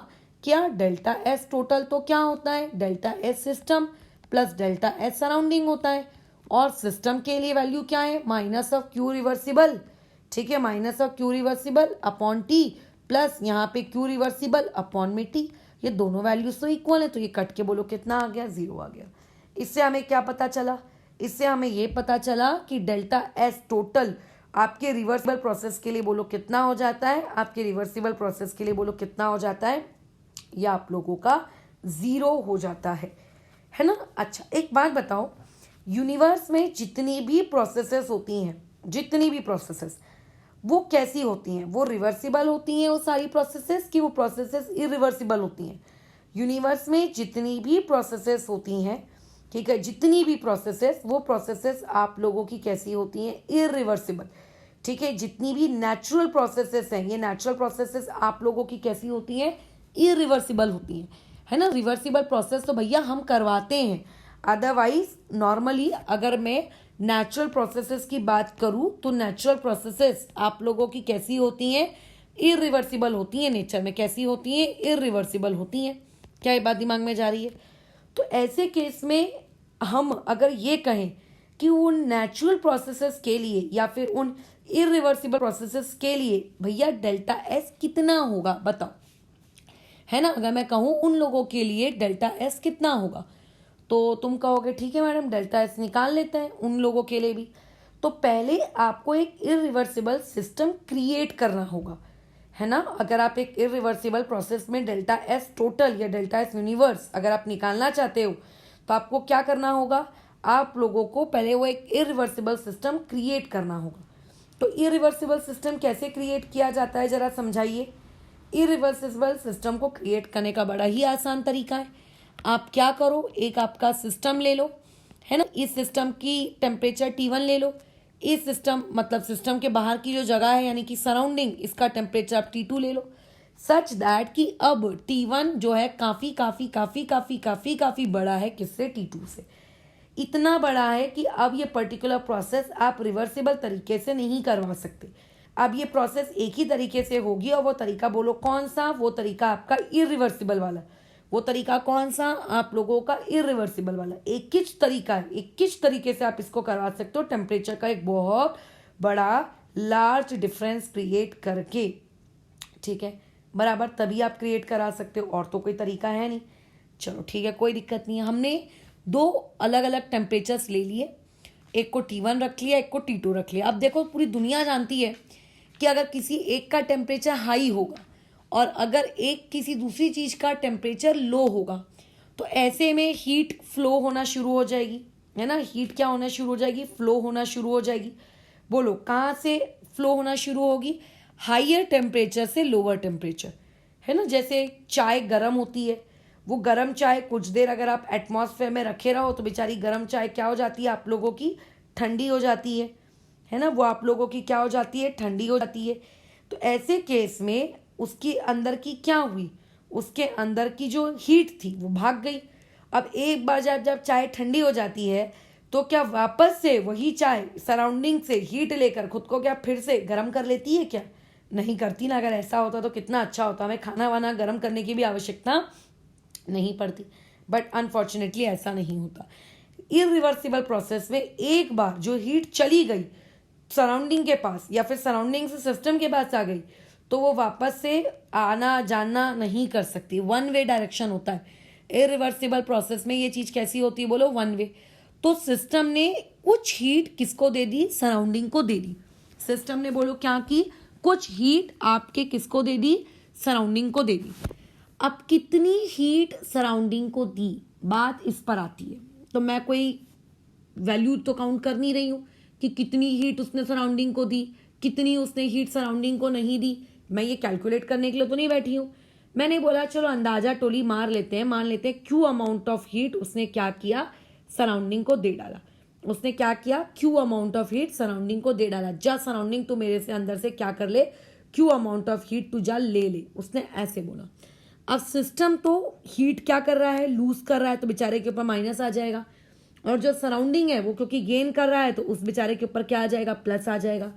S1: क्या डेल्टा एस टोटल तो क्या होता है, delta S system plus delta S surrounding होता है, और सिस्टम के लिए वैल्यू क्या है, माइनस ऑफ क्यू रिवर्सिबल, ठीक है, minus of Q reversible upon T, plus यहाँ पे क्यू रिवर्सिबल अपॉन में टी। ये दोनों वैल्यूज तो इक्वल है, तो ये कट के बोलो कितना आ गया, 0 आ गया। इससे हमें क्या पता चला, इससे हमें ये पता चला कि डेल्टा एस टोटल आपके रिवर्सिबल प्रोसेस के लिए बोलो कितना हो जाता है, आपके रिवर्सिबल प्रोसेस के लिए बोलो कितना हो जाता है, या आप लोगों का 0 हो जाता है ना। अच्छा, एक बात बताओ, यूनिवर्स में जितनी भी प्रोसेसेस होती हैं, जितनी भी प्रोसेसेस, वो कैसी होती हैं, वो रिवर्सिबल होती हैं वो सारी प्रोसेसेस, कि वो प्रोसेसेस इरिवर्सिबल होती हैं। यूनिवर्स में जितनी भी प्रोसेसेस होती हैं, ठीक है, जितनी भी प्रोसेसेस, वो प्रोसेसेस आप लोगों की कैसी होती हैं, इरिवर्सिबल, ठीक है। जितनी भी नेचुरल प्रोसेसेस हैं, ये नेचुरल प्रोसेसेस आप लोगों की कैसी होती हैं, इरिवर्सिबल होती हैं, है ना। रिवर्सिबल प्रोसेस तो भैया हम करवाते हैं, अदरवाइज नॉर्मली अगर मैं नेचुरल प्रोसेसेस की बात करूं तो नेचुरल प्रोसेसेस आप लोगों की कैसी होती हैं, इरिवर्सिबल होती हैं, नेचर में कैसी होती हैं, इरिवर्सिबल होती हैं। क्या ये बात दिमाग में जा रही है। तो ऐसे केस में हम अगर ये कहें कि उन नेचुरल प्रोसेसेस के लिए या फिर उन इरिवर्सिबल प्रोसेसेस के लिए भैया डेल्टा एस कितना होगा बताओ, है ना। अगर मैं कहूँ उन लोगों के लिए डेल्टा एस कितना होगा, तो तुम कहोगे ठीक है मैडम डेल्टा एस निकाल लेते हैं उन लोगों के लिए भी। तो पहले आपको एक इरिवर्सिबल सिस्टम क्रिएट करना होगा, है ना। अगर आप एक इरिवर्सिबल प्रोसेस में डेल्टा एस टोटल या डेल्टा एस यूनिवर्स अगर आप निकालना चाहते हो तो आपको क्या करना होगा, आप लोगों को पहले वो एक इरिवर्सिबल सिस्टम क्रिएट करना होगा। तो इरिवर्सिबल सिस्टम कैसे क्रिएट किया जाता है जरा समझाइए। इरिवर्सिबल सिस्टम को क्रिएट करने का बड़ा ही आसान तरीका है। आप क्या करो, एक आपका सिस्टम ले लो, है ना, इस सिस्टम की टेम्परेचर T1 ले लो, इस सिस्टम मतलब सिस्टम के बाहर की जो जगह है यानी कि सराउंडिंग, इसका टेम्परेचर आप T2 ले लो, सच दैट कि अब T1 जो है काफ़ी काफ़ी काफ़ी काफ़ी काफ़ी काफ़ी बड़ा है किससे, T2 से। इतना बड़ा है कि अब ये पर्टिकुलर प्रोसेस आप रिवर्सिबल तरीके से नहीं करवा सकते। अब ये प्रोसेस एक ही तरीके से होगी, और वो तरीका बोलो कौन सा, वो तरीका आपका इरिवर्सिबल वाला। वो तरीका कौन सा, आप लोगों का इरिवर्सिबल वाला। एक किच तरीका है, एक किच तरीके से आप इसको करवा सकते हो, टेम्परेचर का एक बहुत बड़ा लार्ज डिफरेंस क्रिएट करके, ठीक है, बराबर, तभी आप क्रिएट करा सकते हो, और तो कोई तरीका है नहीं। चलो ठीक है, कोई दिक्कत नहीं है। हमने दो अलग अलग टेम्परेचर्स ले लिए, एक को T1 रख लिया, एक को T2 रख लिया। अब देखो पूरी दुनिया जानती है कि अगर किसी एक का टेम्परेचर हाई होगा और अगर एक किसी दूसरी चीज़ का टेम्परेचर लो होगा तो ऐसे में हीट फ्लो होना शुरू हो जाएगी, है ना। हीट क्या होना शुरू हो जाएगी, फ्लो होना शुरू हो जाएगी। बोलो कहाँ से फ्लो होना शुरू होगी, हाइयर टेम्परेचर से लोअर टेम्परेचर, है ना। जैसे चाय गर्म होती है, वो गर्म चाय कुछ देर अगर आप एटमॉस्फेयर में रखे रहो तो बेचारी गर्म चाय क्या हो जाती है, आप लोगों की ठंडी हो जाती है ना। वो आप लोगों की क्या हो जाती है, ठंडी हो जाती है। तो ऐसे केस में उसकी अंदर की क्या हुई, उसके अंदर की जो हीट थी वो भाग गई। अब एक बार जब जब चाय ठंडी हो जाती है तो क्या वापस से वही चाय सराउंडिंग से हीट लेकर खुद को क्या फिर से गर्म कर लेती है क्या? नहीं करती ना। अगर ऐसा होता तो कितना अच्छा होता, हमें खाना वाना गर्म करने की भी आवश्यकता नहीं पड़ती। बट अनफॉर्चुनेटली ऐसा नहीं होता। इरिवर्सिबल प्रोसेस में एक बार जो हीट चली गई सराउंडिंग के पास या फिर सराउंडिंग से सिस्टम के पास आ गई तो वो वापस से आना जाना नहीं कर सकती। वन वे डायरेक्शन होता है इरिवर्सिबल प्रोसेस में। ये चीज़ कैसी होती है बोलो? One way. तो सिस्टम ने कुछ हीट किसको दे दी? सराउंडिंग को दे दी। सिस्टम ने बोलो क्या की? कुछ हीट आपके किसको दे दी? सराउंडिंग को दे दी। अब कितनी हीट सराउंडिंग को दी, बात इस पर आती है। तो मैं कोई वैल्यू तो काउंट कर नहीं रही हूँ कि कितनी हीट उसने सराउंडिंग को दी, कितनी उसने हीट सराउंडिंग को नहीं दी। मैं ये कैलकुलेट करने के लिए तो नहीं बैठी हूँ। मैंने बोला चलो अंदाजा टोली मार लेते हैं, मान लेते हैं क्यू अमाउंट ऑफ हीट उसने क्या किया? सराउंडिंग को दे डाला। उसने क्या किया? Q amount of heat surrounding को दे डाला। जा सराउंडिंग तू मेरे से अंदर से क्या कर ले? क्यू अमाउंट ऑफ हीट तू जा ले ले, उसने ऐसे बोला। अब सिस्टम तो हीट क्या कर रहा है? लूज कर रहा है, तो बेचारे के ऊपर माइनस आ जाएगा। और जो सराउंडिंग है वो क्योंकि गेन कर रहा है तो उस बेचारे के ऊपर क्या आ जाएगा? प्लस आ जाएगा।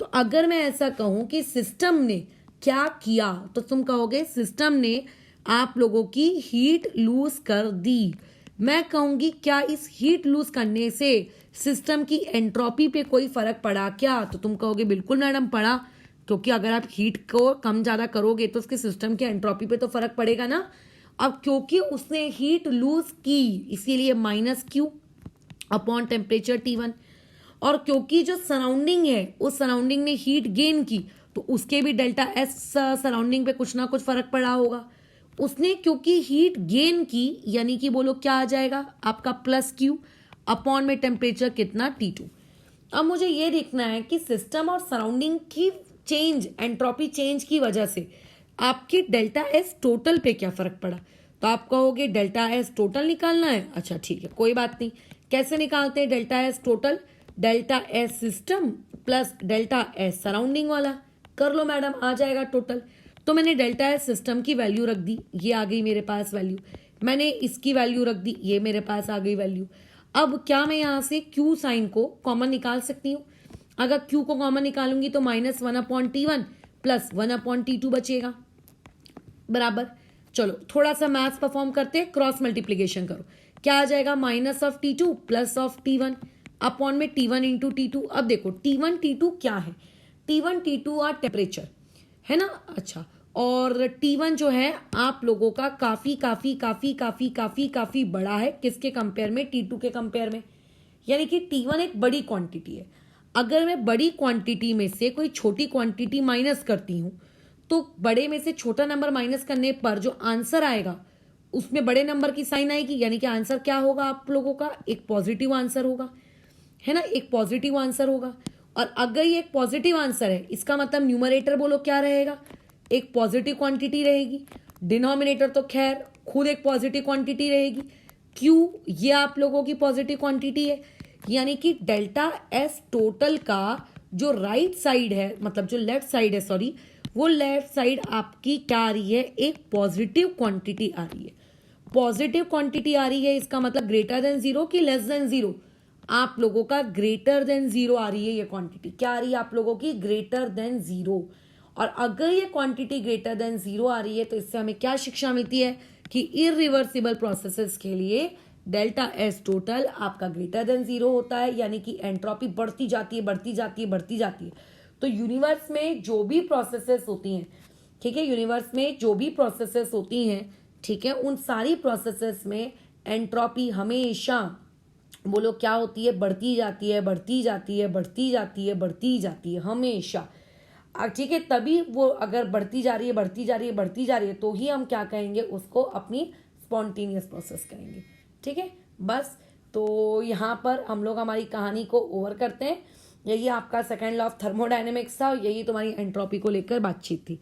S1: तो अगर मैं ऐसा कहूं कि सिस्टम ने क्या किया तो तुम कहोगे सिस्टम ने आप लोगों की हीट लूज कर दी। मैं कहूंगी क्या इस हीट लूज करने से सिस्टम की एंट्रोपी पे कोई फर्क पड़ा क्या? तो तुम कहोगे बिल्कुल मैडम पड़ा, क्योंकि अगर आप हीट को कम ज़्यादा करोगे तो उसके सिस्टम के एंट्रोपी पे तो फर्क पड़ेगा ना। अब क्योंकि उसने हीट लूज की इसीलिए minus Q upon temperature T1। और क्योंकि जो सराउंडिंग है उस सराउंडिंग ने हीट गेन की तो उसके भी डेल्टा एस सराउंडिंग पे कुछ ना कुछ फर्क पड़ा होगा। उसने क्योंकि हीट गेन की यानी कि बोलो क्या आ जाएगा आपका? प्लस क्यू अपॉन में टेम्परेचर कितना? T2। अब मुझे ये देखना है कि सिस्टम और सराउंडिंग की चेंज, एंट्रोपी चेंज की वजह से आपकी डेल्टा एस टोटल पे क्या फर्क पड़ा। तो आप कहोगे डेल्टा एस टोटल निकालना है। अच्छा ठीक है, कोई बात नहीं। कैसे निकालते हैं delta S total? Delta S system plus delta S surrounding वाला कर लो मैडम, आ जाएगा टोटल। तो मैंने डेल्टा एस सिस्टम की वैल्यू रख दी, ये आ गई मेरे पास वैल्यू। मैंने इसकी वैल्यू रख दी, ये मेरे पास आ गई वैल्यू। अब क्या मैं यहाँ से क्यू साइन को कॉमन निकाल सकती हूँ? अगर क्यू को कॉमन निकालूंगी तो -1/T1 प्लस 1/T2 बचेगा, बराबर। चलो थोड़ा सा मैथ्स परफॉर्म करते हैं, क्रॉस मल्टीप्लीकेशन करो। क्या आ जाएगा? -(T2 plus of T1) upon में T1 इंटू T2। अब देखो T1 T2 क्या है? T1 T2 आर टेम्परेचर है ना। अच्छा, और T1 जो है आप लोगों का काफी काफी काफी काफी काफी काफी बड़ा है किसके कंपेयर में? T2 के कंपेयर में। यानी कि T1 एक बड़ी क्वांटिटी है। अगर मैं बड़ी क्वांटिटी में से कोई छोटी क्वांटिटी माइनस करती हूं तो बड़े में से छोटा नंबर माइनस करने पर जो आंसर आएगा उसमें बड़े नंबर की साइन आएगी। यानी कि आंसर क्या होगा आप लोगों का? एक पॉजिटिव आंसर होगा, है ना, एक पॉजिटिव आंसर होगा। और अगर ये एक पॉजिटिव आंसर है इसका मतलब न्यूमरेटर बोलो क्या रहेगा? एक पॉजिटिव क्वांटिटी रहेगी। डिनोमिनेटर तो खैर खुद एक पॉजिटिव क्वांटिटी रहेगी। क्यू ये आप लोगों की पॉजिटिव क्वांटिटी है। यानी कि डेल्टा एस टोटल का जो राइट साइड है, मतलब जो लेफ्ट साइड है, सॉरी, वो लेफ्ट साइड आपकी क्या आ रही है? एक पॉजिटिव क्वांटिटी आ रही है। पॉजिटिव क्वांटिटी आ रही है इसका मतलब ग्रेटर देन जीरो कि लेस देन जीरो? आप लोगों का ग्रेटर देन जीरो आ रही है ये क्वांटिटी। क्या आ रही है आप लोगों की? Greater than zero. और अगर ये क्वांटिटी ग्रेटर देन जीरो आ रही है तो इससे हमें क्या शिक्षा मिलती है कि इरिवर्सिबल प्रोसेसेस के लिए डेल्टा एस टोटल आपका ग्रेटर देन जीरो होता है। यानी कि एंट्रोपी बढ़ती जाती है, बढ़ती जाती है, बढ़ती जाती है। तो यूनिवर्स में जो भी प्रोसेसेस होती हैं, ठीक है, यूनिवर्स में जो भी प्रोसेसेस होती हैं, ठीक है, उन सारी प्रोसेसेस में एंट्रोपी हमेशा बोलो क्या होती है? बढ़ती जाती है, बढ़ती जाती है, बढ़ती जाती है, बढ़ती जाती है हमेशा। ठीक है, तभी वो अगर बढ़ती जा रही है, बढ़ती जा रही है, बढ़ती जा रही है तो ही हम क्या कहेंगे? उसको अपनी स्पॉन्टेनियस प्रोसेस कहेंगे। ठीक है, बस। तो यहाँ पर हम लोग हमारी कहानी को ओवर करते हैं। यही आपका सेकेंड लॉ ऑफ थर्मोडायनेमिक्स था, यही तुम्हारी एंट्रोपी को लेकर बातचीत थी।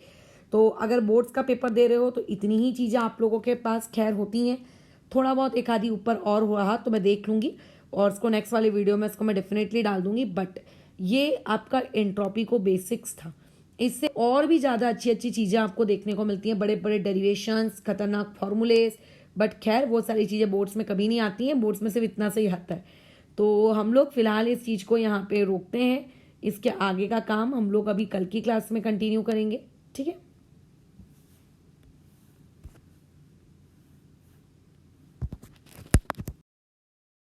S1: तो अगर बोर्ड्स का पेपर दे रहे हो तो इतनी ही चीज़ें आप लोगों के पास खैर होती हैं। थोड़ा बहुत एक आधी ऊपर और हो रहा तो मैं देख लूँगी और इसको नेक्स्ट वाले वीडियो में इसको मैं डेफिनेटली डाल दूंगी। बट ये आपका एंट्रोपी को बेसिक्स था। इससे और भी ज़्यादा अच्छी अच्छी चीज़ें आपको देखने को मिलती हैं, बड़े बड़े डेरिवेशंस, खतरनाक फॉर्मूलेस। बट खैर वो सारी चीज़ें बोर्ड्स में कभी नहीं आती हैं, बोर्ड्स में सिर्फ इतना से ही आता है। तो हम लोग फ़िलहाल इस चीज़ को यहाँ पे रोकते हैं। इसके आगे का काम हम लोग अभी कल की क्लास में कंटिन्यू करेंगे। ठीक है।